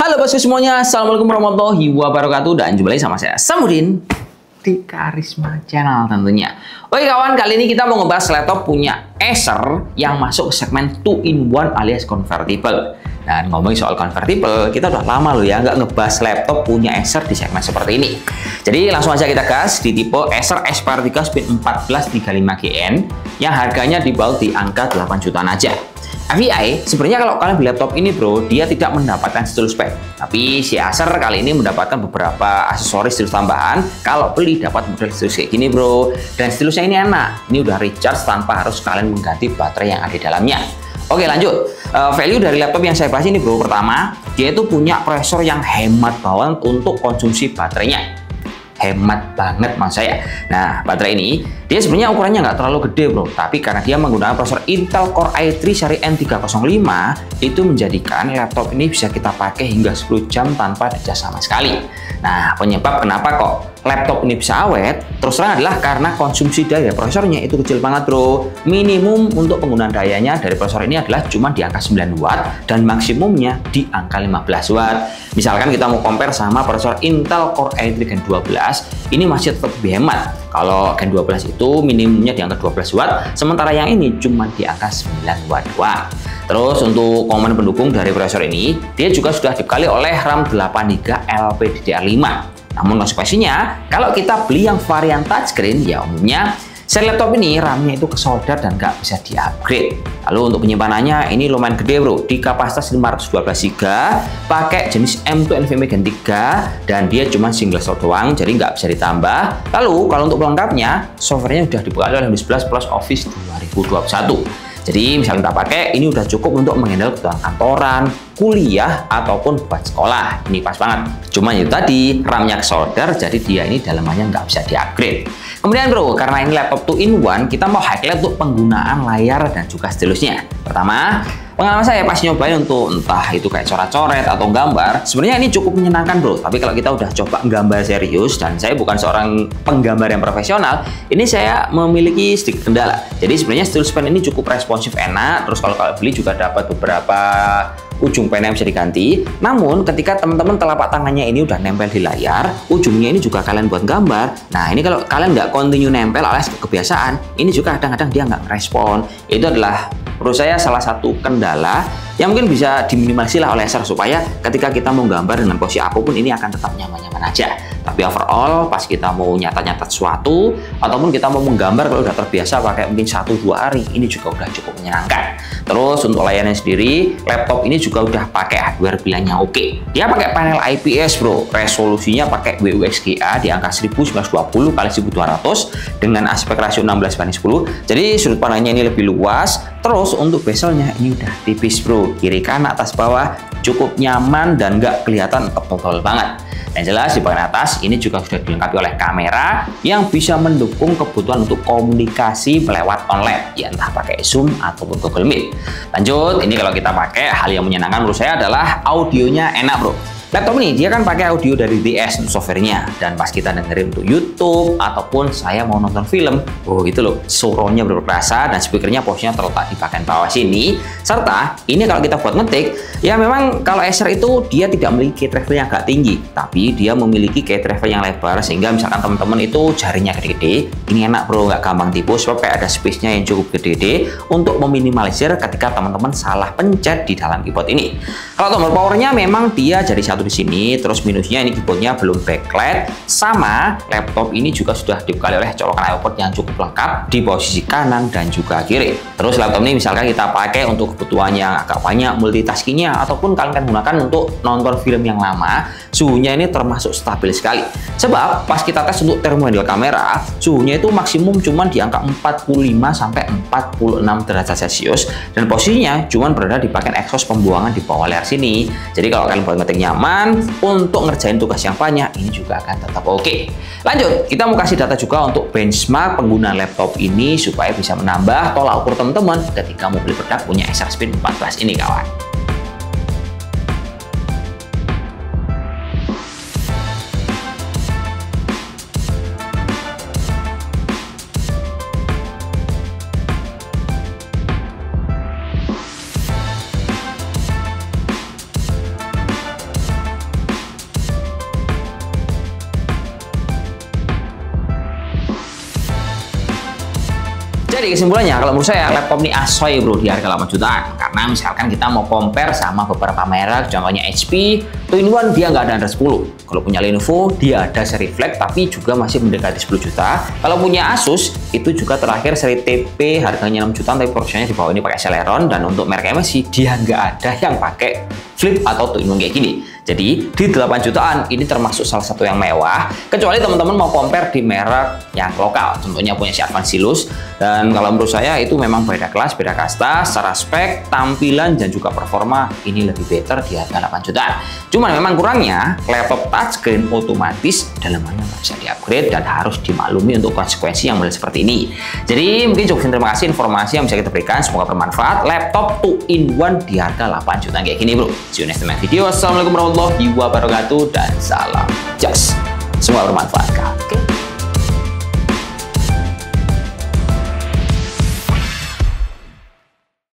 Halo bosku semuanya, Assalamualaikum warahmatullahi wabarakatuh. Dan jumpa lagi sama saya, Samudin, di Karisma Channel tentunya. Oke kawan, kali ini kita mau ngebahas laptop punya Acer yang masuk ke segmen 2-in-1 alias convertible. Dan ngomongin soal convertible, kita udah lama loh ya nggak ngebahas laptop punya Acer di segmen seperti ini. Jadi langsung aja kita gas di tipe Acer Aspire 3 Spin 1435GN yang harganya dibaut di angka 8 jutaan aja. FYI, sebenarnya kalau kalian beli laptop ini bro, dia tidak mendapatkan stylus pen. Tapi si Acer kali ini mendapatkan beberapa aksesoris stylus tambahan. Kalau beli dapat model stylus kayak gini bro. Dan stilusnya ini enak. Ini udah recharge tanpa harus kalian mengganti baterai yang ada di dalamnya. Oke lanjut, value dari laptop yang saya bahas ini bro, pertama, dia itu punya prosesor yang hemat banget untuk konsumsi baterainya. Hemat banget mas saya. Nah baterai ini dia sebenarnya ukurannya nggak terlalu gede bro, tapi karena dia menggunakan prosesor Intel Core i3 seri N305 itu menjadikan laptop ini bisa kita pakai hingga 10 jam tanpa dicas sama sekali. Nah penyebab kenapa kok laptop ini bisa awet terus terang adalah karena konsumsi daya prosesornya itu kecil banget bro. Minimum untuk penggunaan dayanya dari prosesor ini adalah cuma di angka 9 watt dan maksimumnya di angka 15 watt. Misalkan kita mau compare sama prosesor Intel Core i3 Gen 12, ini masih tetap lebih hemat. Kalau Gen 12 itu minimumnya di angka 12 watt, sementara yang ini cuma di angka 9 watt doang. Terus untuk komponen pendukung dari prosesor ini, dia juga sudah dibekali oleh RAM 8GB LPDDR5. Namun konsekuensinya, kalau kita beli yang varian touchscreen, ya umumnya seri laptop ini RAM-nya itu kesolder dan nggak bisa di-upgrade. Lalu untuk penyimpanannya ini lumayan gede bro, di kapasitas 512GB, pakai jenis M2 NVMe Gen 3, dan dia cuma single slot doang, jadi nggak bisa ditambah. Lalu kalau untuk pelengkapnya, softwarenya sudah dibekali oleh Windows 11 plus Office 2021. Jadi misalnya kita pakai, ini udah cukup untuk menghandle kebutuhan kantoran, kuliah, ataupun buat sekolah. Ini pas banget. Cuma itu tadi, RAM-nya solder, jadi dia ini dalamannya nggak bisa di-upgrade. Kemudian bro, karena ini laptop 2-in-1, kita mau highlight untuk penggunaan layar dan juga stilusnya. Pertama, pengalaman saya pas nyobain untuk entah itu kayak coret-coret atau gambar, sebenarnya ini cukup menyenangkan bro. Tapi kalau kita udah coba gambar serius, dan saya bukan seorang penggambar yang profesional, ini saya memiliki sedikit kendala. Jadi sebenarnya stylus pen ini cukup responsif, enak. Terus kalau kalian beli juga dapat beberapa ujung pen yang bisa diganti. Namun ketika teman-teman telapak tangannya ini udah nempel di layar, ujungnya ini juga kalian buat gambar. Nah ini kalau kalian nggak continue nempel alias kebiasaan, ini juga kadang-kadang dia nggak ngerespon. Itu adalah menurut saya salah satu kendala yang mungkin bisa diminimalisir oleh Acer supaya ketika kita mau gambar dengan posisi apapun ini akan tetap nyaman-nyaman aja. Tapi overall pas kita mau nyata-nyata sesuatu ataupun kita mau menggambar kalau udah terbiasa pakai mungkin 1-2 hari, ini juga udah cukup menyenangkan. Terus untuk layarnya sendiri, laptop ini juga udah pakai hardware bilangnya oke. Dia pakai panel IPS bro, resolusinya pakai WUXGA di angka 1920 x 1200 dengan aspek rasio 16:10. Jadi sudut pandangnya ini lebih luas. Terus untuk bezelnya ini udah tipis bro, kiri kanan atas bawah cukup nyaman dan nggak kelihatan tebal banget. Yang jelas di bagian atas ini juga sudah dilengkapi oleh kamera yang bisa mendukung kebutuhan untuk komunikasi lewat online, ya entah pakai Zoom ataupun Google Meet. Lanjut, ini kalau kita pakai, hal yang menyenangkan menurut saya adalah audionya enak bro. Laptop ini dia kan pakai audio dari DS untuk softwarenya, dan pas kita dengerin untuk YouTube ataupun saya mau nonton film, oh itu loh suaranya berasa dan speakernya posisinya terletak di bagian bawah sini. Serta ini kalau kita buat ngetik, ya memang kalau Acer itu dia tidak memiliki key travel yang agak tinggi, tapi dia memiliki key travel yang lebar sehingga misalkan teman-teman itu jarinya gede-gede, ini enak bro, nggak gampang tipu sebab kayak ada space-nya yang cukup gede-gede untuk meminimalisir ketika teman-teman salah pencet di dalam keyboard ini. Kalau tombol powernya memang dia jadi satu di sini, terus minusnya ini keyboardnya belum backlight, sama laptop ini juga sudah dibekali oleh colokan iPod yang cukup lengkap di posisi kanan dan juga kiri. Terus laptop ini misalkan kita pakai untuk kebutuhan yang agak banyak multitaskingnya ataupun kalian gunakan untuk nonton film yang lama, suhunya ini termasuk stabil sekali. Sebab pas kita tes untuk thermohandle kamera, suhunya itu maksimum cuman di angka 45 sampai 46 derajat Celcius dan posisinya cuman berada di bagian exhaust pembuangan di bawah layar sini. Jadi kalau kalian buat ngetik nyaman untuk ngerjain tugas yang banyak, ini juga akan tetap oke. Lanjut, kita mau kasih data juga untuk benchmark penggunaan laptop ini supaya bisa menambah tolak ukur teman-teman ketika mau beli produk punya Acer Spin 14 ini kawan. Jadi kesimpulannya, kalau menurut saya laptop ini asoy bro di harga 8 jutaan. Karena misalkan kita mau compare sama beberapa merek, contohnya HP, 2-in-1 dia nggak ada Android 10. Kalau punya Lenovo, dia ada seri Flex tapi juga masih mendekati 10 juta. Kalau punya Asus, itu juga terakhir seri TP harganya 6 jutaan tapi porsinya di bawah ini pakai Celeron. Dan untuk merek MSI, dia nggak ada yang pakai Flip atau 2-in-1 kayak gini. Jadi di 8 jutaan ini termasuk salah satu yang mewah, kecuali teman-teman mau compare di merek yang lokal, contohnya punya si Advancilus. Dan kalau menurut saya itu memang beda kelas, beda kasta, secara spek, tampilan, dan juga performa ini lebih better di harga 8 jutaan. Cuman memang kurangnya laptop touchscreen otomatis dalamannya nggak bisa di-upgrade dan harus dimaklumi untuk konsekuensi yang model seperti ini. Jadi mungkin cukup terima kasih informasi yang bisa kita berikan, semoga bermanfaat. Laptop 2-in-1 di harga 8 jutaan kayak gini bro. See you next time video. Assalamualaikum warahmatullahi wabarakatuh dan salam jos. Semua bermanfaat, Kak. Oke.